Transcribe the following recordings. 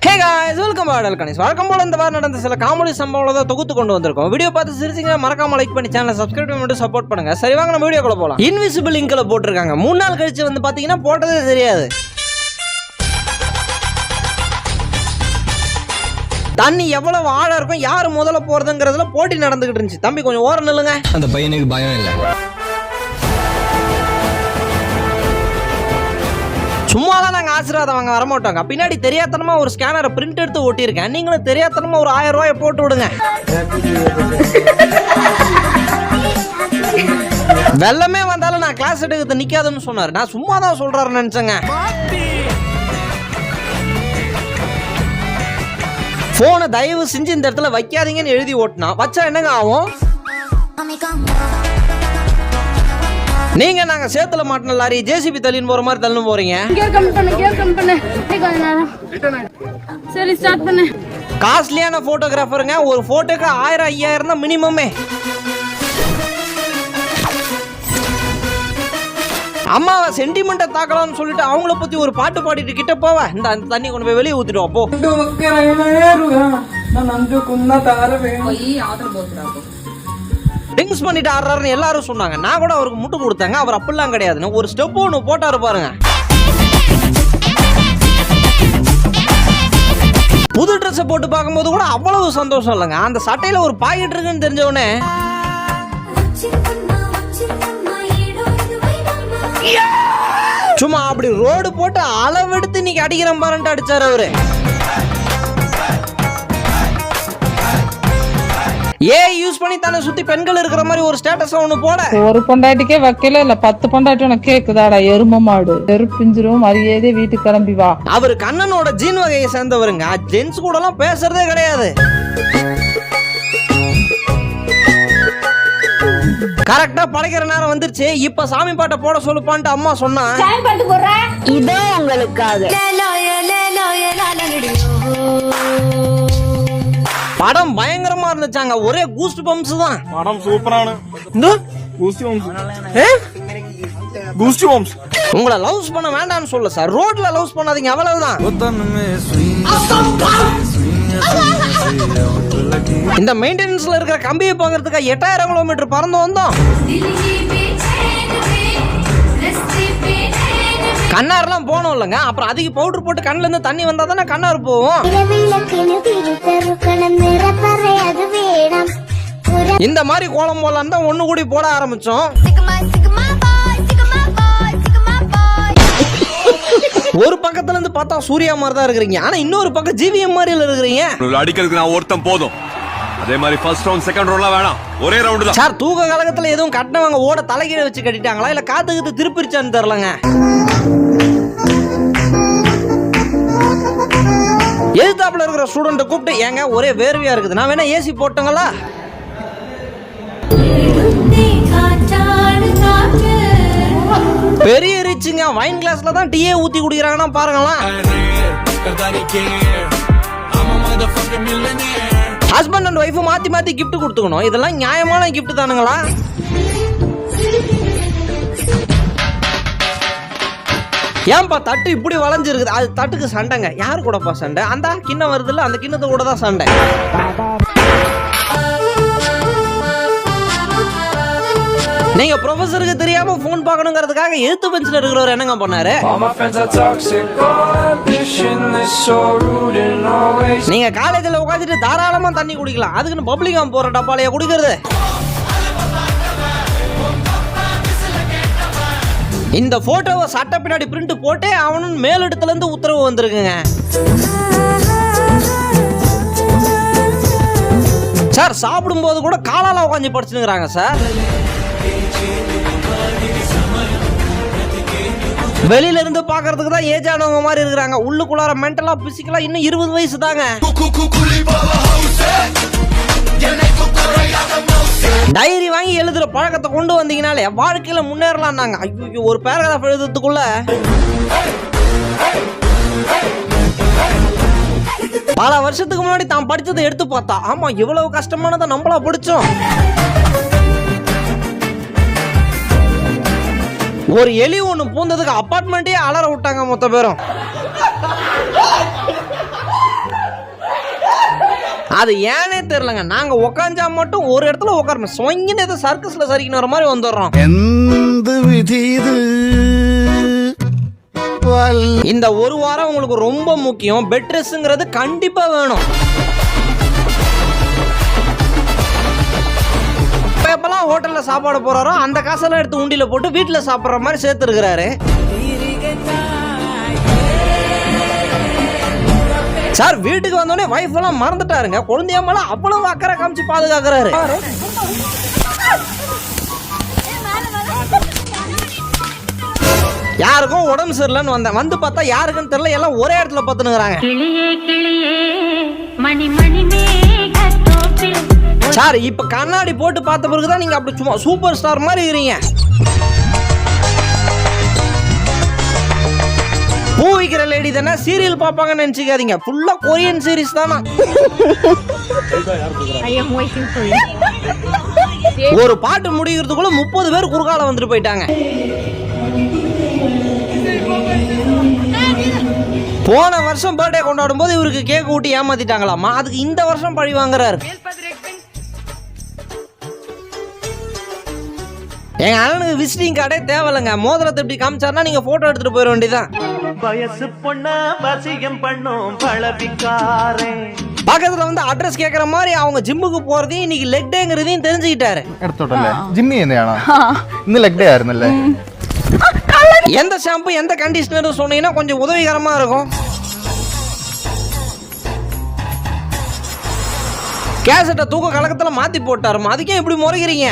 Hey guys, welcome back to வழக்கம் போல இந்த வாரம் நடந்த சில காமெடி சம்பவங்களை தொகுத்து கொண்டு வந்திருக்கோம். வீடியோ பார்த்து சிரிச்சிங்க மறக்காம லைக் பண்ணி சேனலை சப்ஸ்கிரைப் பண்ணி சப்போர்ட் பண்ணுங்க. சரி வாங்க நம்ம வீடியோக்குள்ள போலாம். இன்விசிபிள் லிங்க்ல போட்டுருக்காங்க. 3 நாள் கழிச்சு வந்து பாத்தீங்கன்னா போட்டதே தெரியாது. தண்ணி எவ்வளவு ஆழம் இருக்கும், யாரு முதல்ல போறதுங்கிறதுல போட்டி நடந்துகிட்டு இருந்துச்சு. தம்பி கொஞ்சம் ஓரம் நில்லுங்க. அந்த பையனுக்கு பயம் இல்லை. சும்மாதான் நாங்கள் ஆசீர்வாதம் வாங்க வரமாட்டோங்க. பின்னாடி தெரியாதனமா ஒரு ஸ்கேனரை பிரிண்ட் எடுத்து ஓட்டியிருக்கேன். நீங்களும் தெரியாதனமா ஒரு 1000 ரூபாயை போட்டு விடுங்க. வெள்ளமே வந்தாலும் நான் கிளாஸ் எடுக்கிறது நிக்காதுன்னு சொன்னார். நான் சும்மா தான் சொல்றாருன்னு நினைச்சேங்க. போனை தயவு செஞ்சு இந்த இடத்துல வைக்காதீங்கன்னு எழுதி ஓட்டினா வச்சா என்னங்க ஆகும்? நீங்க நாங்க சேத்துல மாட்டின லாரி ஜேசிபி தள்ளின்னு போற மாதிரி தள்ளு போறீங்க. சரி ஸ்டார்ட் பண்ணு. காஸ்ட்லியான போட்டோகிராஃபருங்க. ஒரு போட்டோக்கு 1000-5000 தான் மினிமமே. அம்மாவை சென்டிமெண்ட்டை தாக்கலாம்னு சொல்லிட்டு அவங்கள பத்தி ஒரு பாட்டு பாடிட்டு கிட்ட போவ. இந்த தண்ணி கொண்டு போய் வெளியே ஊத்திட்டு போ. ட்ரிங்க்ஸ் பண்ணிட்டு ஆடுறாருன்னு எல்லாரும் சொன்னாங்க. நான் கூட அவருக்கு முட்டு கொடுத்தாங்க. அவர் அப்படிலாம் கிடையாதுன்னு ஒரு ஸ்டெப் ஒன்று போட்டாரு பாருங்க. புது ட்ரெஸ் போட்டு பார்க்கும்போது கூட அவ்வளவு சந்தோஷம் இல்லைங்க. அந்த சட்டையில ஒரு பாக்கெட் இருக்குன்னு தெரிஞ்சவனே சும்மா அப்படி ரோடு போட்டு அளவெடுத்து இன்னைக்கு அடிக்கிறேன் பாருன்ட்டு அடிச்சாரு அவரு. யூஸ் பண்ணி தானே சுத்தி பெண்கள் இருக்கிற மாதிரி ஒரு ஸ்டேட்டஸ் ஒண்ணு போட. ஒரு பொண்டாட்டிக்கே வைக்கல இல்ல 10 பொண்டாட்டி உனக்கு கேக்குதாடா எரும மாடு. எருப்பிஞ்சிரும் மரியாதை வீட்டுக்கு கிளம்பி வா. அவர் கண்ணனோட ஜீன் வகையை சேர்ந்தவருங்க. ஜென்ஸ் கூட எல்லாம் பேசுறதே கிடையாது. கரெக்டா படைக்கிற நேரம் வந்துருச்சு. இப்ப சாமி பாட்டை போட சொல்லுப்பான்ட்டு அம்மா சொன்னா இதோ உங்களுக்காக. படம் பயங்கரமா இருந்துச்சாங்க. ஒரே கூஸ்ட் பம்ப்ஸ் தான். படம் சூப்பரான உங்களை லவ்ஸ் பண்ண வேண்டாம்னு சொல்ல சார். ரோட்ல லவ்ஸ் பண்ணாதீங்க, அவ்வளவுதான். இந்த மெயின்டெனன்ஸ்ல இருக்கிற கம்பியை பாக்குறதுக்கு 8000 கிலோமீட்டர் பறந்து வந்தோம். கண்ணாரெல்லாம் போனோம் இல்லைங்க. அப்புறம் அதிக பவுடர் போட்டு கண்ணுல இருந்து தண்ணி வந்தா தானே கண்ணாறு போவோம். இந்த மாதிரி கோலம் போலாம் தான் ஒண்ணு கூடி போட ஆரம்பிச்சோம். ஒரு பக்கத்துல இருந்து பார்த்தா சூர்யா மாதிரி தான் இருக்கிறீங்க. ஆனா இன்னொரு பக்கம் ஜிவிஎம் மாதிரி இருக்கிறீங்க. அடிக்கிறதுக்கு நான் ஒருத்தன் போதும். அதே மாதிரி ஃபர்ஸ்ட் ரவுண்ட் செகண்ட் ரவுண்ட்லாம் வேணாம், ஒரே ரவுண்ட் தான். சார் தூக்க கலகத்துல எதுவும் கட்டினவங்க ஓட தலைகீழ வச்சு கட்டிட்டாங்களா இல்ல காத்துக்கிட்டு திருப்பிருச்சான்னு தெரியலங்க. எதிர்த்தாப்புல இருக்கிற ஸ்டூடெண்ட்டை கூப்பிட்டு ஏங்க ஒரே வேர்வையா இருக்குது, நான் வேணா ஏசி போட்டங்களா? பெரிய ரிச்சுங்க வைன் கிளாஸ்ல தான் டீயே ஊத்தி குடிக்கிறாங்கன்னா பாருங்களா. ஹஸ்பண்ட் அண்ட் ஒய்ஃப் மாத்தி மாத்தி கிஃப்ட் கொடுத்துக்கணும். இதெல்லாம் நியாயமான கிஃப்ட் தானுங்களா? ஏன்பா தட்டு இப்படி வளைஞ்சிருக்குது? அது தட்டுக்கு சண்டைங்க. யாரு கூடப்பா சண்டை? அந்த கிண்ணம் வருது இல்ல, அந்த கிண்ணத்தை கூட தான் சண்டை. நீங்க ப்ரொஃபஸருக்கு தெரியாம போன் பார்க்கணுங்கிறதுக்காக எழுத்து பெஞ்சில் இருக்கிறவர் என்னங்க பண்ணாரு? நீங்க காலேஜ்ல உட்காந்துட்டு தாராளமா தண்ணி குடிக்கலாம். அதுக்குன்னு பப்ளிகா போற டப்பாலையா குடிக்கிறது? இந்த போட்டோவை சட்ட பின்னாடி பிரிண்ட் போட்டே அவனும் மேலிடத்துல இருந்து உத்தரவு வந்திருக்குங்க. சார் சாப்பிடும் போது கூட காலால உட்காந்து படிச்சுக்கிறாங்க சார். வெளியில இருந்து பாக்குறதுக்கு தான் ஏஜ் ஆனவங்க மாதிரி இருக்கிறாங்க. உள்ளுக்குள்ளார மென்டலா பிசிக்கலா இன்னும் 20 வயசு தாங்க. டைரி வாங்கி எழுதுற பழக்கத்தை கொண்டு வந்தீங்கனாலே வாழ்க்கையில முன்னேறலாம். நாங்க ஐயோ ஒரு பேராகிராஃப் எழுதுறதுக்குள்ள பல வருஷத்துக்கு முன்னாடி தான் படிச்சதை எடுத்து பார்த்தா ஆமா இவ்வளவு கஷ்டமானதை நம்மளா படிச்சோம். ஒரு எலி ஒண்ணு பூந்ததுக்கு அபார்ட்மெண்ட்டே அலற விட்டாங்க மொத்த பேரும். அது ஏனே தெரியலங்க. நாங்க உக்காஞ்சா மட்டும் ஒரு இடத்துல உட்காரணும், சொங்கின்னு ஏதோ சர்க்கஸ்ல சரிக்கணும் வர மாதிரி வந்துடுறோம். இந்த ஒரு வாரம் உங்களுக்கு ரொம்ப முக்கியம். பெட் ரெஸ்ட்ங்கிறது கண்டிப்பா வேணும். எப்பெல்லாம் ஹோட்டல்ல சாப்பாடு போறாரோ அந்த காசெல்லாம் எடுத்து உண்டியில போட்டு வீட்டுல சாப்பிடுற மாதிரி சேர்த்து இருக்கிறாரு. சார் வீட்டுக்கு வந்தோடனே வைஃப் எல்லாம் மறந்துட்டாருங்க. குழந்தையம்மால அவ்வளவு அக்கறை காமிச்சு பாதுகாக்கிறாரு. யாருக்கும் உடம்பு சரியில்லைன்னு வந்தேன், வந்து பார்த்தா யாருக்குன்னு தெரியல, எல்லாம் ஒரே இடத்துல பத்துனுங்கிறாங்க. சார் இப்ப கண்ணாடி போட்டு பார்த்த பிறகுதான் நீங்க அப்படி சும்மா சூப்பர் ஸ்டார் மாதிரி இருக்கீங்க. பூ விக்கிற லேடி தானே சீரியல் பாப்பாங்கன்னு நினைச்சுக்காதீங்க, ஃபுல்லா கொரியன் சீரிஸ் தானா. ஒரு பாட்டு முடிக்கிறதுக்குள்ள 30 பேர் குறுக்கால வந்துட்டு போயிட்டாங்க. போன வருஷம் பர்த்டே கொண்டாடும் போது இவருக்கு கேக் ஊட்டி ஏமாத்திட்டாங்களாமா, அதுக்கு இந்த வருஷம் பழி வாங்குறாரு. எங்க அண்ணனுக்கு விசிட்டிங் கார்டே தேவையில்லைங்க, மோதிரத்தை இப்படி காமிச்சாருன்னா நீங்க போட்டோ எடுத்துட்டு போயிட வேண்டியதான். வயசு பொண்ண வசியம் பண்ணும் பழவிக்காரே. பக்கத்துல வந்து அட்ரஸ் கேக்குற மாதிரி அவங்க ஜிம்முக்கு போறதையும் இன்னைக்கு லெக் டேங்கிறதையும் தெரிஞ்சுக்கிட்டாரு. എടുത്തോട്ടല്ലേ ജിമ്മി തന്നെയാണോ ഇന്ന് ലെഗ് ഡേ ആയിരുന്നല്ലേ. எந்த ஷாம்பு எந்த கண்டிஷனர் சொன்னீங்கன்னா கொஞ்சம் உதவிகரமா இருக்கும். கேசட்டை தூக்க கலக்கத்துல மாத்தி போட்டாருமா, அதுக்கே இப்படி முறைகிறீங்க.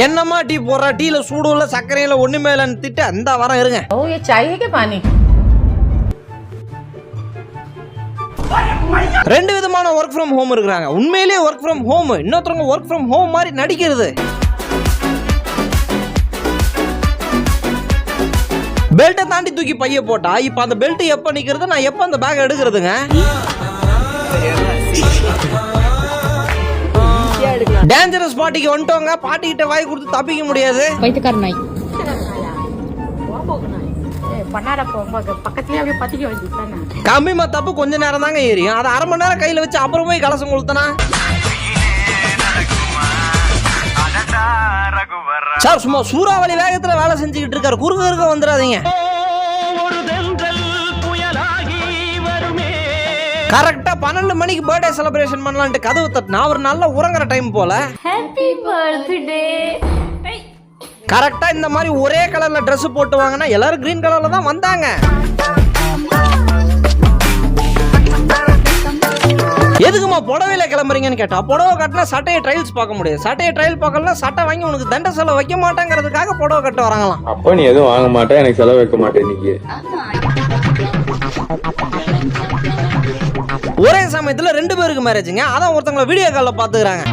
என்னமா டீ போடுற, டீல சூடு இல்ல சர்க்கரையில ஒண்ணுமே இல்லைன்னு திட்டு அந்த வரம் இருங்க. ரெண்டு விதமான ஒர்க் ஃப்ரம் ஹோம் இருக்கிறாங்க. உண்மையிலேயே ஒர்க் ஃப்ரம் ஹோம், இன்னொருத்தவங்க ஒர்க் ஃப்ரம் ஹோம் மாதிரி நடிக்கிறது. பெல்ட்டை தாண்டி தூக்கி பைய போட்டா இப்ப அந்த பெல்ட் எப்ப நிக்கிறது, நான் எப்ப அந்த பேக் எடுக்கிறதுங்க. டேஞ்சரஸ் பாட்டிக்கு வந்துட்டோங்க, பாட்டிக்கிட்ட வாய் கொடுத்து தப்பிக்க முடியாது. கம்மிமா தப்பு கொஞ்ச நேரம் தாங்க ஏறியும், அதை 1/2 மணி நேரம் கையில வச்சு அப்புறம் போய் கலசம் கொளுத்தனா. சார் சும்மா சூறாவளி வேகத்துல வேலை செஞ்சுக்கிட்டு இருக்காரு, குறுக்க வந்துடாதீங்க. கரெக்டா 12 மணிக்கு பர்த்டே செலிப்ரேஷன் பண்ணலான்ட்டு கதவு தட்டினா அவர் நல்லா உறங்குற டைம் போல. Happy birthday. கரெக்டா இந்த மாதிரி ஒரே கலர்ல Dress போட்டு வாங்கினா எல்லாரும் கிரீன் கலர்ல தான் வந்தாங்க. எதுக்குமா புடவையில கிளம்புறீங்கன்னு கேட்டா, புடவை கட்டினா சட்டையை ட்ரையல்ஸ் பார்க்க முடியாது, சட்டையை ட்ரையல் பார்க்கலாம், சட்டை வாங்கி உனக்கு தண்ட செலவு வைக்க மாட்டேங்கிறதுக்காக புடவை கட்ட வராங்களாம். அப்ப நீ எதுவும் வாங்க மாட்டேன், எனக்கு செலவு வைக்க மாட்டேன். இன்னைக்கு ஒரே சமயத்துல 2 பேருக்கு மேரேஜுங்க, அதான் ஒருத்தவங்களை வீடியோ கால்ல பாத்துக்கிறாங்க.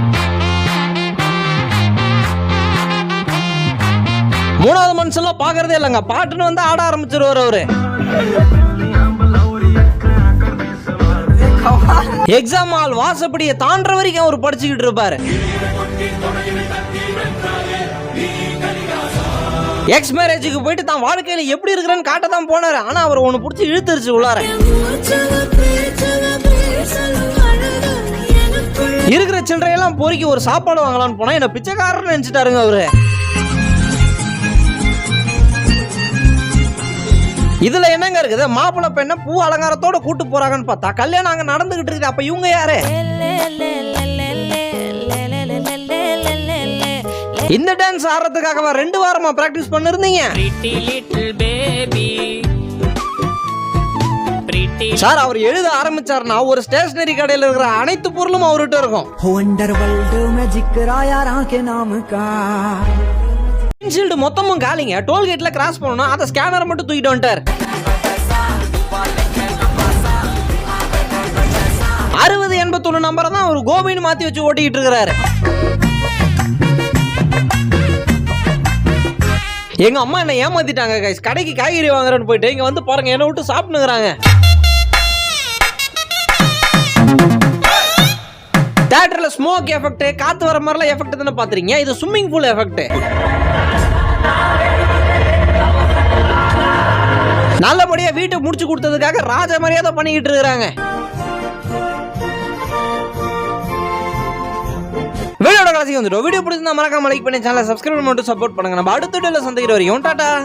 3வது மனுஷன்லாம் பாக்குறதே இல்லைங்க, பாட்டுன்னு வந்து ஆட ஆரம்பிச்சிருவாரு அவரு. எக்ஸாம் ஹால் வாசப்படியை தாண்டற வரைக்கும் அவர் படிச்சுக்கிட்டு இருப்பாரு. எக்ஸ் மேரேஜுக்கு போயிட்டு தான் வாழ்க்கையில எப்படி இருக்கிறேன்னு காட்ட தான் போனாரு. ஆனா அவர் ஒண்ணு புடிச்சு இழுத்துருச்சு உள்ளார. இருக்கிற சில்லறையெல்லாம் பொறுக்கி ஒரு சாப்பாடு வாங்கலாம்னு போனா என்ன பிச்சைக்காரன்னு நினைச்சிட்டாருங்க அவரு. இதுல என்னங்க இருக்குது, மாப்பிள்ளை பெண்ணை பூ அலங்காரத்தோட கூட்டு போறாங்கன்னு பார்த்தா கல்யாணம் அங்க நடந்துகிட்டு இருக்குது. அப்ப இவங்க யாரு? இந்த டான்ஸ் ஆடுறதுக்காகவா 2 வாரமா பிராக்டிஸ் பண்ணிருந்தீங்க? சார் அவர் எழுத ஆரம்பிச்சாருன்னா ஒரு ஸ்டேஷனரி கடையில இருக்கிற அனைத்து பொருளும் அவர்கிட்ட இருக்கும். விண்ட்ஷீல்டு மொத்தமும் காலிங்க, டோல்கேட்ல கிராஸ் பண்ணணும், அதை ஸ்கேனரை மட்டும் தூக்கிட்டு வந்துட்டார். 6081 நம்பரை தான் அவர் கோபின்னு மாத்தி வச்சு ஓட்டிக்கிட்டு இருக்கிறாரு. எங்க அம்மா என்ன ஏமாத்திட்டாங்க கைஸ், கடைக்கு காய்கறி வாங்குறேன்னு போயிட்டு இங்க வந்து பாருங்க என்ன விட்டு சாப்பிட்டுங்கிறாங்க. தியேட்டர்ல ஸ்மோக் எஃபெக்ட், காத்து வர மாதிரிலாம் எஃபெக்ட் தானே பாத்துறீங்க, இது ஸ்விம்மிங் பூல் எஃபெக்ட். நல்லபடியா வீட்டை முடிச்சு கொடுத்ததுக்காக ராஜ மரியாதை பண்ணிக்கிட்டு இருக்காங்க. வீடியோட கடைசிக்கு வந்துட்டோம். வீடியோ பிடிச்சிருந்தா மறக்காம லைக் பண்ணி சேனலை சப்ஸ்கிரைப் பண்ணிட்டு சப்போர்ட் பண்ணுங்க. நம்ம அடுத்த வீடியோல சந்திக்கிற வரைக்கும் டாடா.